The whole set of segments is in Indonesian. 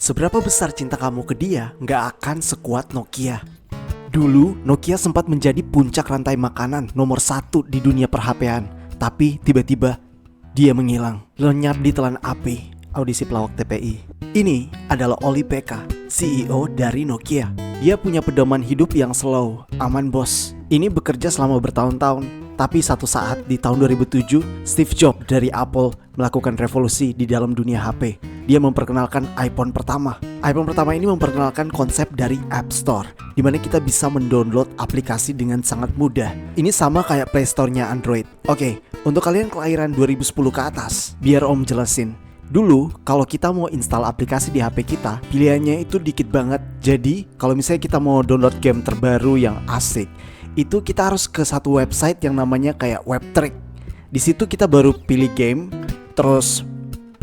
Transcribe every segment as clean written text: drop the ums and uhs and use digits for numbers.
Seberapa besar cinta kamu ke dia nggak akan sekuat Nokia. Dulu, Nokia sempat menjadi puncak rantai makanan nomor 1 di dunia per-HP-an. Tapi tiba-tiba, dia menghilang, lenyap di telan api. Audisi pelawak TPI. Ini adalah Oli Pekka, CEO dari Nokia. Dia punya pedoman hidup yang slow, aman bos. Ini bekerja selama bertahun-tahun. Tapi satu saat di tahun 2007, Steve Jobs dari Apple melakukan revolusi di dalam dunia HP. Dia memperkenalkan iPhone pertama. iPhone pertama ini memperkenalkan konsep dari App Store, di mana kita bisa mendownload aplikasi dengan sangat mudah. Ini sama kayak Play Store-nya Android. Oke, untuk kalian kelahiran 2010 ke atas, biar Om jelasin. Dulu, kalau kita mau install aplikasi di HP kita, pilihannya itu dikit banget. Jadi, kalau misalnya kita mau download game terbaru yang asik, itu kita harus ke satu website yang namanya kayak Webtrick. Di situ kita baru pilih game, terus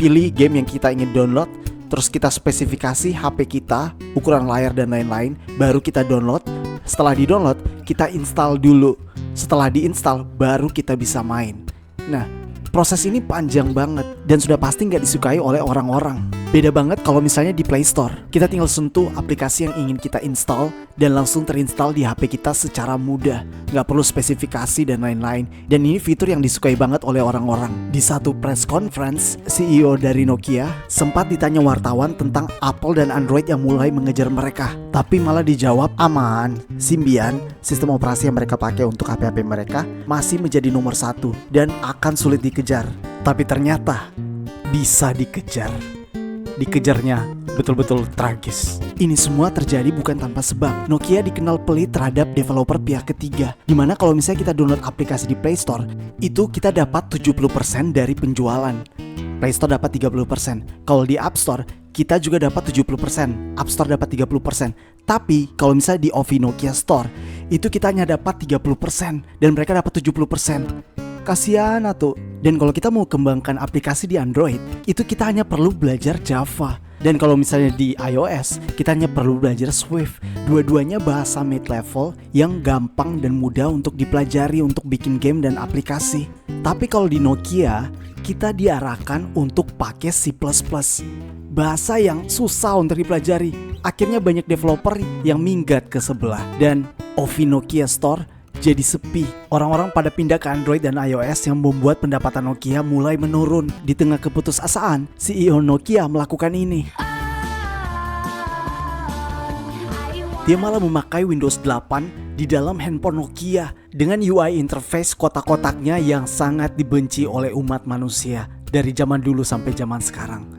pilih game yang kita ingin download, terus kita spesifikasi HP kita, ukuran layar dan lain-lain, baru kita download. Setelah di-download, kita install dulu. Setelah diinstal, baru kita bisa main. Nah, proses ini panjang banget dan sudah pasti nggak disukai oleh orang-orang. Beda banget kalau misalnya di Play Store. Kita tinggal sentuh aplikasi yang ingin kita install dan langsung terinstall di HP kita secara mudah. Nggak perlu spesifikasi dan lain-lain. Dan ini fitur yang disukai banget oleh orang-orang. Di satu press conference, CEO dari Nokia sempat ditanya wartawan tentang Apple dan Android yang mulai mengejar mereka. Tapi malah dijawab aman. Symbian, sistem operasi yang mereka pakai untuk HP-HP mereka, masih menjadi nomor 1 dan akan sulit dikejar. Tapi ternyata bisa dikejar. Dikejarnya betul-betul tragis. Ini semua terjadi bukan tanpa sebab. Nokia dikenal pelit terhadap developer pihak ketiga, dimana kalau misalnya kita download aplikasi di Play Store, itu kita dapat 70% dari penjualan. Play Store dapat 30%. Kalau di App Store, kita juga dapat 70%. App Store dapat 30%. Tapi kalau misalnya di Ovi Nokia Store, itu kita hanya dapat 30% dan mereka dapat 70%. Kasihan atuh. Dan kalau kita mau kembangkan aplikasi di Android, itu kita hanya perlu belajar Java. Dan kalau misalnya di iOS, kita hanya perlu belajar Swift. Dua-duanya bahasa mid-level yang gampang dan mudah untuk dipelajari untuk bikin game dan aplikasi. Tapi kalau di Nokia, kita diarahkan untuk pakai C++. Bahasa yang susah untuk dipelajari. Akhirnya banyak developer yang minggat ke sebelah. Dan Ovi Nokia Store jadi sepi. Orang-orang pada pindah ke Android dan iOS yang membuat pendapatan Nokia mulai menurun. Di tengah keputusasaan, CEO Nokia melakukan ini. Dia malah memakai Windows 8 di dalam handphone Nokia dengan UI interface kotak-kotaknya yang sangat dibenci oleh umat manusia dari zaman dulu sampai zaman sekarang.